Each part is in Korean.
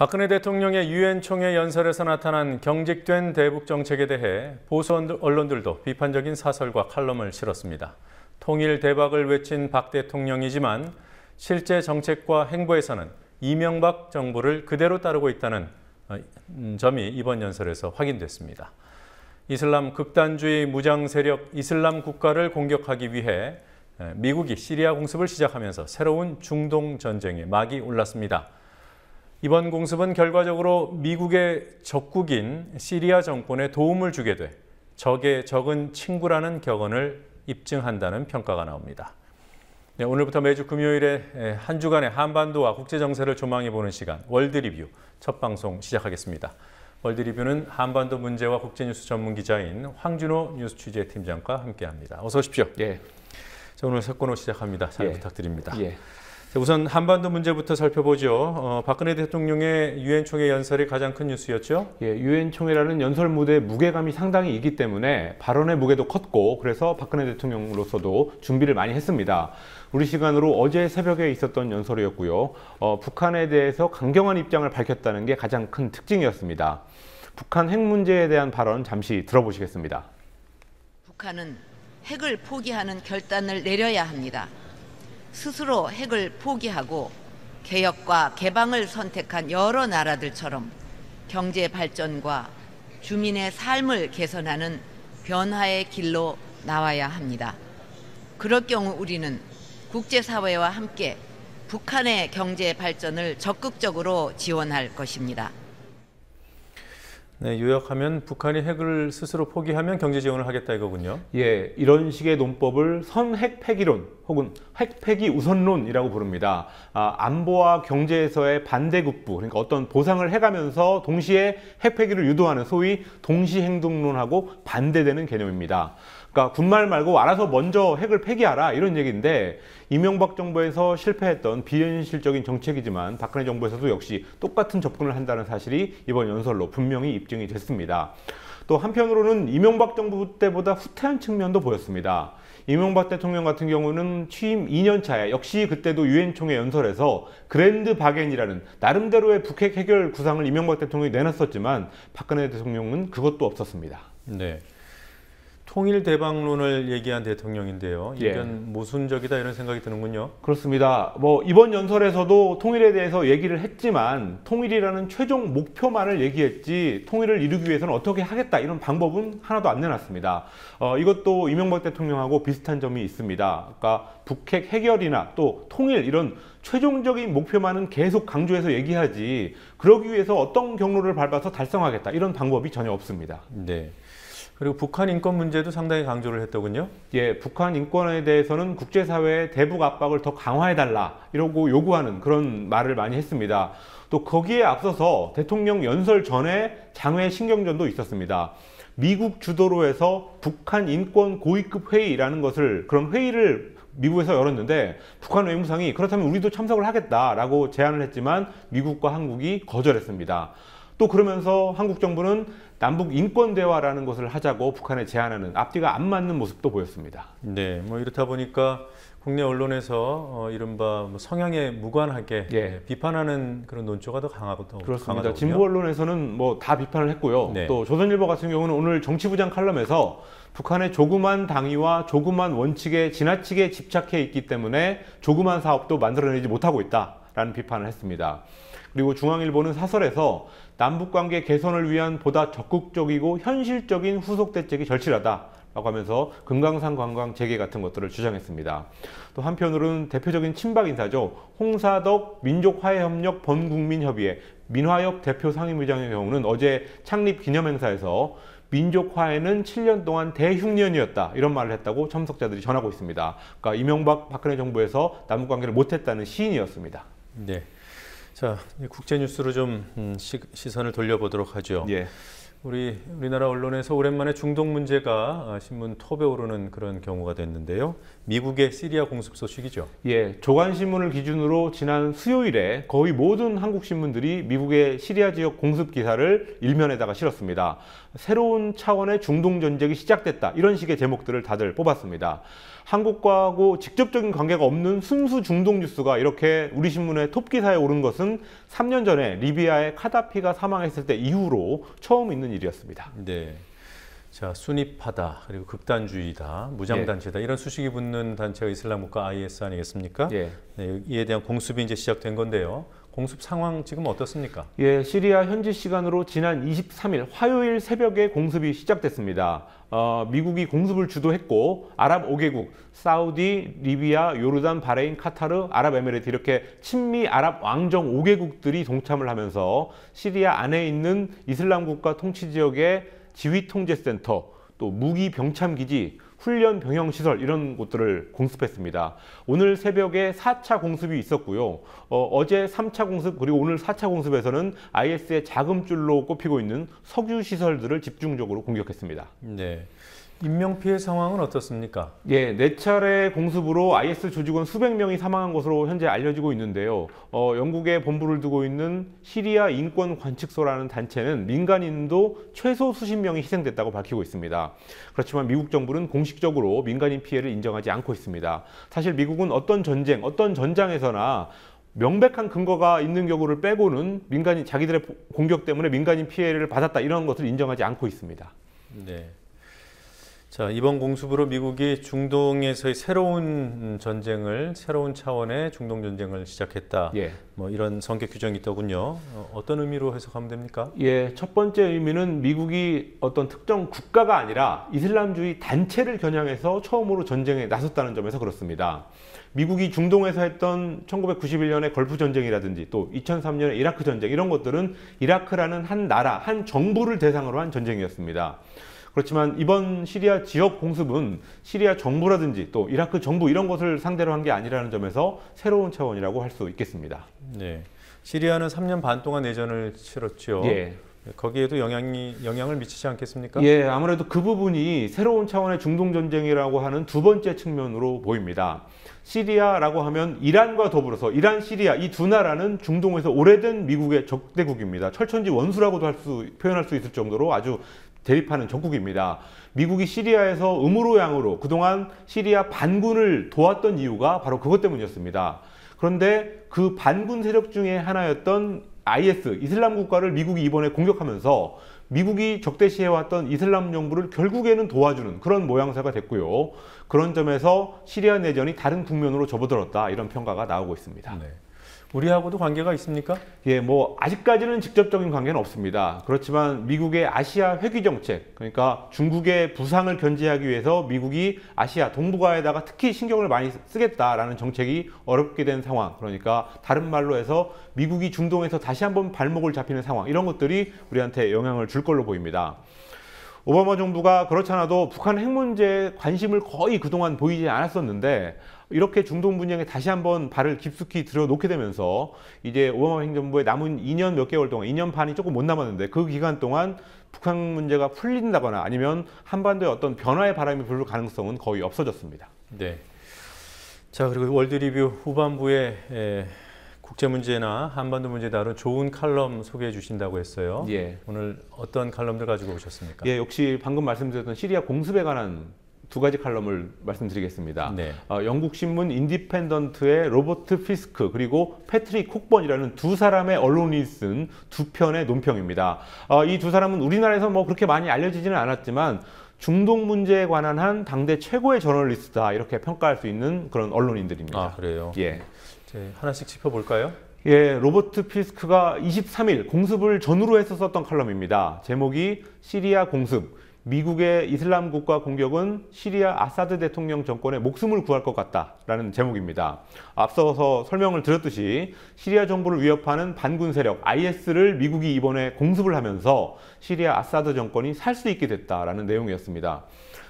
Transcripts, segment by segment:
박근혜 대통령의 유엔 총회 연설에서 나타난 경직된 대북 정책에 대해 보수 언론들도 비판적인 사설과 칼럼을 실었습니다. 통일 대박을 외친 박 대통령이지만 실제 정책과 행보에서는 이명박 정부를 그대로 따르고 있다는 점이 이번 연설에서 확인됐습니다. 이슬람 극단주의 무장 세력 이슬람 국가를 공격하기 위해 미국이 시리아 공습을 시작하면서 새로운 중동 전쟁에 막이 올랐습니다. 이번 공습은 결과적으로 미국의 적국인 시리아 정권에 도움을 주게 돼 적의 적은 친구라는 격언을 입증한다는 평가가 나옵니다. 네, 오늘부터 매주 금요일에 한 주간의 한반도와 국제 정세를 조망해보는 시간 월드리뷰 첫 방송 시작하겠습니다. 월드리뷰는 한반도 문제와 국제뉴스 전문 기자인 황준호 뉴스 취재팀장과 함께합니다. 어서 오십시오. 예. 자, 오늘 세 건으로 시작합니다. 잘 부탁드립니다. 예. 자, 우선 한반도 문제부터 살펴보죠. 박근혜 대통령의 유엔 총회 연설이 가장 큰 뉴스였죠? 예, 유엔 총회라는 연설 무대의 무게감이 상당히 있기 때문에 발언의 무게도 컸고 그래서 박근혜 대통령으로서도 준비를 많이 했습니다. 우리 시간으로 어제 새벽에 있었던 연설이었고요. 북한에 대해서 강경한 입장을 밝혔다는 게 가장 큰 특징이었습니다. 북한 핵 문제에 대한 발언 잠시 들어보시겠습니다. 북한은 핵을 포기하는 결단을 내려야 합니다. 스스로 핵을 포기하고 개혁과 개방을 선택한 여러 나라들처럼 경제 발전과 주민의 삶을 개선하는 변화의 길로 나와야 합니다. 그럴 경우 우리는 국제사회와 함께 북한의 경제 발전을 적극적으로 지원할 것입니다. 네, 요약하면 북한이 핵을 스스로 포기하면 경제 지원을 하겠다 이거군요. 예, 이런 식의 논법을 선핵 폐기론 혹은 핵 폐기 우선론이라고 부릅니다. 안보와 경제에서의 반대급부, 그러니까 어떤 보상을 해가면서 동시에 핵 폐기를 유도하는 소위 동시행동론하고 반대되는 개념입니다. 그러니까 군말 말고 알아서 먼저 핵을 폐기하라 이런 얘기인데 이명박 정부에서 실패했던 비현실적인 정책이지만 박근혜 정부에서도 역시 똑같은 접근을 한다는 사실이 이번 연설로 분명히 입증이 됐습니다. 또 한편으로는 이명박 정부 때보다 후퇴한 측면도 보였습니다. 이명박 대통령 같은 경우는 취임 2년 차에 역시 그때도 유엔 총회 연설에서 그랜드 바겐이라는 나름대로의 북핵 해결 구상을 이명박 대통령이 내놨었지만 박근혜 대통령은 그것도 없었습니다. 네. 통일 대박론을 얘기한 대통령인데요. 이건 모순적이다 이런 생각이 드는군요. 그렇습니다. 이번 연설에서도 통일에 대해서 얘기를 했지만 통일이라는 최종 목표만을 얘기했지 통일을 이루기 위해서는 어떻게 하겠다 이런 방법은 하나도 안 내놨습니다. 이것도 이명박 대통령하고 비슷한 점이 있습니다. 그러니까 북핵 해결이나 또 통일 이런 최종적인 목표만은 계속 강조해서 얘기하지 그러기 위해서 어떤 경로를 밟아서 달성하겠다 이런 방법이 전혀 없습니다. 네. 그리고 북한 인권 문제도 상당히 강조를 했더군요. 예, 북한 인권에 대해서는 국제사회의 대북 압박을 더 강화해달라 이러고 요구하는 그런 말을 많이 했습니다. 또 거기에 앞서서 대통령 연설 전에 장외 신경전도 있었습니다. 미국 주도로 해서 북한 인권 고위급 회의라는 것을 그런 회의를 미국에서 열었는데 북한 외무상이 그렇다면 우리도 참석을 하겠다라고 제안을 했지만 미국과 한국이 거절했습니다. 또 그러면서 한국 정부는 남북 인권 대화라는 것을 하자고 북한에 제안하는 앞뒤가 안 맞는 모습도 보였습니다. 네, 이렇다 보니까 국내 언론에서 이른바 성향에 무관하게 비판하는 그런 논조가 더 강하거든요. 그렇습니다. 진보 언론에서는 다 비판을 했고요. 네. 또 조선일보 같은 경우는 오늘 정치부장 칼럼에서 북한의 조그만 당위와 조그만 원칙에 지나치게 집착해 있기 때문에 조그만 사업도 만들어내지 못하고 있다라는 비판을 했습니다. 그리고 중앙일보는 사설에서 남북관계 개선을 위한 보다 적극적이고 현실적인 후속 대책이 절실하다라고 하면서 금강산 관광 재개 같은 것들을 주장했습니다. 또 한편으로는 대표적인 친박 인사죠. 홍사덕 민족화해협력 범국민협의회 민화협 대표 상임의장의 경우는 어제 창립 기념행사에서 민족화해는 7년 동안 대흉년이었다 이런 말을 했다고 참석자들이 전하고 있습니다. 그러니까 이명박 박근혜 정부에서 남북관계를 못했다는 시인이었습니다. 네. 자, 국제 뉴스로 좀 시선을 돌려보도록 하죠. 예. 우리나라 언론에서 오랜만에 중동 문제가 신문 톱에 오르는 그런 경우가 됐는데요. 미국의 시리아 공습 소식이죠. 예, 조간신문을 기준으로 지난 수요일에 거의 모든 한국 신문들이 미국의 시리아 지역 공습 기사를 일면에다가 실었습니다. 새로운 차원의 중동 전쟁이 시작됐다. 이런 식의 제목들을 다들 뽑았습니다. 한국과하고 직접적인 관계가 없는 순수 중동 뉴스가 이렇게 우리 신문의 톱 기사에 오른 것은 3년 전에 리비아의 카다피가 사망했을 때 이후로 처음 있는 일이었습니다. 네. 자, 순위파다, 그리고 극단주의다, 무장단체다, 이런 수식이 붙는 단체가 이슬람 국가 IS 아니겠습니까? 예. 네, 이에 대한 공습이 이제 시작된 건데요. 공습 상황 지금 어떻습니까? 예, 시리아 현지 시간으로 지난 23일 화요일 새벽에 공습이 시작됐습니다. 미국이 공습을 주도했고 아랍 5개국, 사우디, 리비아, 요르단, 바레인, 카타르, 아랍에미레이트 이렇게 친미 아랍 왕정 5개국들이 동참을 하면서 시리아 안에 있는 이슬람 국가 통치 지역의 지휘통제센터, 또 무기 병참기지, 훈련 병영시설 이런 곳들을 공습했습니다. 오늘 새벽에 4차 공습이 있었고요. 어제 3차 공습 그리고 오늘 4차 공습에서는 IS의 자금줄로 꼽히고 있는 석유시설들을 집중적으로 공격했습니다. 네. 인명피해 상황은 어떻습니까? 예, 4차례 공습으로 IS 조직원 수백 명이 사망한 것으로 현재 알려지고 있는데요. 영국에 본부를 두고 있는 시리아 인권관측소라는 단체는 민간인도 최소 수십 명이 희생됐다고 밝히고 있습니다. 그렇지만 미국 정부는 공식적으로 민간인 피해를 인정하지 않고 있습니다. 사실 미국은 어떤 전쟁, 어떤 전장에서나 명백한 근거가 있는 경우를 빼고는 자기들의 공격 때문에 민간인 피해를 받았다 이런 것을 인정하지 않고 있습니다. 네. 자, 이번 공습으로 미국이 중동에서의 새로운 차원의 중동 전쟁을 시작했다. 예. 뭐 이런 성격 규정이 있더군요. 어떤 의미로 해석하면 됩니까? 예, 첫 번째 의미는 미국이 어떤 특정 국가가 아니라 이슬람주의 단체를 겨냥해서 처음으로 전쟁에 나섰다는 점에서 그렇습니다. 미국이 중동에서 했던 1991년의 걸프 전쟁이라든지 또 2003년의 이라크 전쟁 이런 것들은 이라크라는 한 나라, 한 정부를 대상으로 한 전쟁이었습니다. 그렇지만 이번 시리아 지역 공습은 시리아 정부라든지 또 이라크 정부 이런 것을 상대로 한 게 아니라는 점에서 새로운 차원이라고 할 수 있겠습니다. 네, 시리아는 3년 반 동안 내전을 치렀죠. 예. 거기에도 영향을 미치지 않겠습니까? 예, 아무래도 그 부분이 새로운 차원의 중동 전쟁이라고 하는 두 번째 측면으로 보입니다. 시리아라고 하면 이란과 더불어서 이란, 시리아 이 두 나라는 중동에서 오래된 미국의 적대국입니다. 철천지 원수라고도 표현할 수 있을 정도로 아주 대립하는 적국입니다. 미국이 시리아에서 음으로 양으로 그동안 시리아 반군을 도왔던 이유가 바로 그것 때문이었습니다. 그런데 그 반군 세력 중에 하나였던 IS, 이슬람 국가를 미국이 이번에 공격하면서 미국이 적대시해왔던 이슬람 정부를 결국에는 도와주는 그런 모양새가 됐고요. 그런 점에서 시리아 내전이 다른 국면으로 접어들었다 이런 평가가 나오고 있습니다. 네. 우리하고도 관계가 있습니까? 예, 뭐 아직까지는 직접적인 관계는 없습니다. 그렇지만 미국의 아시아 회귀 정책, 그러니까 중국의 부상을 견제하기 위해서 미국이 아시아 동북아에다가 특히 신경을 많이 쓰겠다라는 정책이 어렵게 된 상황, 그러니까 다른 말로 해서 미국이 중동에서 다시 한번 발목을 잡히는 상황, 이런 것들이 우리한테 영향을 줄 걸로 보입니다. 오바마 정부가 그렇잖아도 북한 핵 문제에 관심을 거의 그동안 보이지 않았었는데 이렇게 중동 분쟁에 다시 한번 발을 깊숙이 들여놓게 되면서 이제 오바마 행정부의 남은 2년 몇 개월 동안, 2년 반이 조금 못 남았는데 그 기간 동안 북한 문제가 풀린다거나 아니면 한반도에 어떤 변화의 바람이 불 가능성은 거의 없어졌습니다. 네. 자, 그리고 월드리뷰 후반부에 국제 문제나 한반도 문제 다룬 좋은 칼럼 소개해 주신다고 했어요. 예. 오늘 어떤 칼럼들 가지고 오셨습니까? 예, 역시 방금 말씀드렸던 시리아 공습에 관한 두 가지 칼럼을 말씀드리겠습니다. 네. 영국 신문 인디펜던트의 로버트 피스크 그리고 패트릭 콕번이라는 두 사람의 언론이 쓴 두 편의 논평입니다. 이 두 사람은 우리나라에서 뭐 그렇게 많이 알려지지는 않았지만 중동 문제에 관한 한 당대 최고의 저널리스트다 이렇게 평가할 수 있는 그런 언론인들입니다. 아, 그래요? 예. 하나씩 짚어볼까요? 예, 로버트 피스크가 23일 공습을 전후로 해서 썼던 칼럼입니다. 제목이 시리아 공습. 미국의 이슬람 국가 공격은 시리아 아사드 대통령 정권의 목숨을 구할 것 같다라는 제목입니다. 앞서서 설명을 드렸듯이 시리아 정부를 위협하는 반군 세력 IS를 미국이 이번에 공습을 하면서 시리아 아사드 정권이 살 수 있게 됐다라는 내용이었습니다.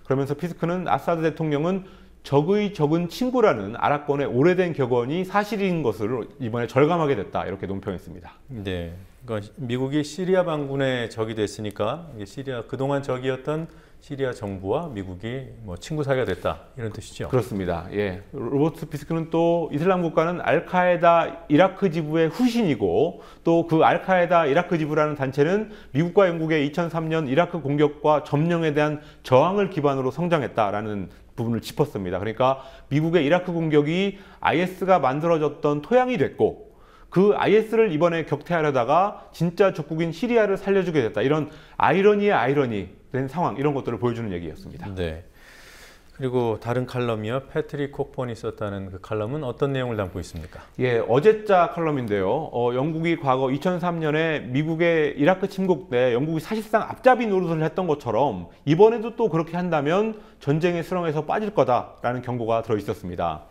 그러면서 피스크는 아사드 대통령은 적의 적은 친구라는 아랍권의 오래된 격언이 사실인 것을 이번에 절감하게 됐다 이렇게 논평했습니다. 네, 그러니까 미국이 시리아 반군의 적이 됐으니까 시리아 그동안 적이었던 시리아 정부와 미국이 뭐 친구 사이가 됐다 이런 뜻이죠. 그렇습니다. 예, 로버트 피스크는 또 이슬람 국가는 알카에다 이라크 지부의 후신이고 또 그 알카에다 이라크 지부라는 단체는 미국과 영국의 2003년 이라크 공격과 점령에 대한 저항을 기반으로 성장했다라는 부분을 짚었습니다. 그러니까 미국의 이라크 공격이 IS가 만들어졌던 토양이 됐고 그 IS를 이번에 격퇴하려다가 진짜 적국인 시리아를 살려주게 됐다. 이런 아이러니의 아이러니 된 상황 이런 것들을 보여주는 얘기였습니다. 네. 그리고 다른 칼럼이요. 패트릭 콕본이 썼다는 그 칼럼은 어떤 내용을 담고 있습니까? 예, 어제자 칼럼인데요. 영국이 과거 2003년에 미국의 이라크 침공 때 영국이 사실상 앞잡이 노릇을 했던 것처럼 이번에도 또 그렇게 한다면 전쟁의 수렁에서 빠질 거다라는 경고가 들어 있었습니다.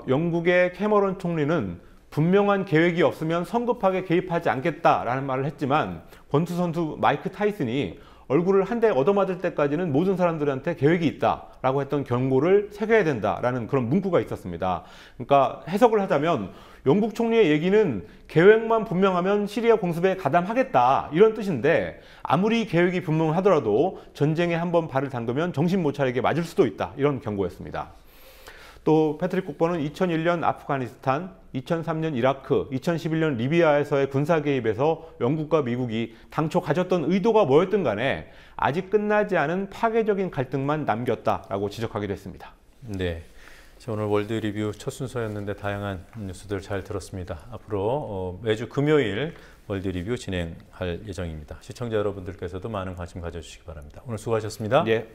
영국의 캐머런 총리는 분명한 계획이 없으면 성급하게 개입하지 않겠다라는 말을 했지만 권투 선수 마이크 타이슨이 얼굴을 한 대 얻어맞을 때까지는 모든 사람들한테 계획이 있다라고 했던 경고를 새겨야 된다라는 그런 문구가 있었습니다. 그러니까 해석을 하자면 영국 총리의 얘기는 계획만 분명하면 시리아 공습에 가담하겠다 이런 뜻인데 아무리 계획이 분명하더라도 전쟁에 한번 발을 담그면 정신 못 차리게 맞을 수도 있다 이런 경고였습니다. 또 패트릭 콕본은 2001년 아프가니스탄, 2003년 이라크, 2011년 리비아에서의 군사 개입에서 영국과 미국이 당초 가졌던 의도가 뭐였든 간에 아직 끝나지 않은 파괴적인 갈등만 남겼다라고 지적하기도 했습니다. 네, 오늘 월드 리뷰 첫 순서였는데 다양한 뉴스들 잘 들었습니다. 앞으로 매주 금요일 월드 리뷰 진행할 예정입니다. 시청자 여러분들께서도 많은 관심 가져주시기 바랍니다. 오늘 수고하셨습니다. 예.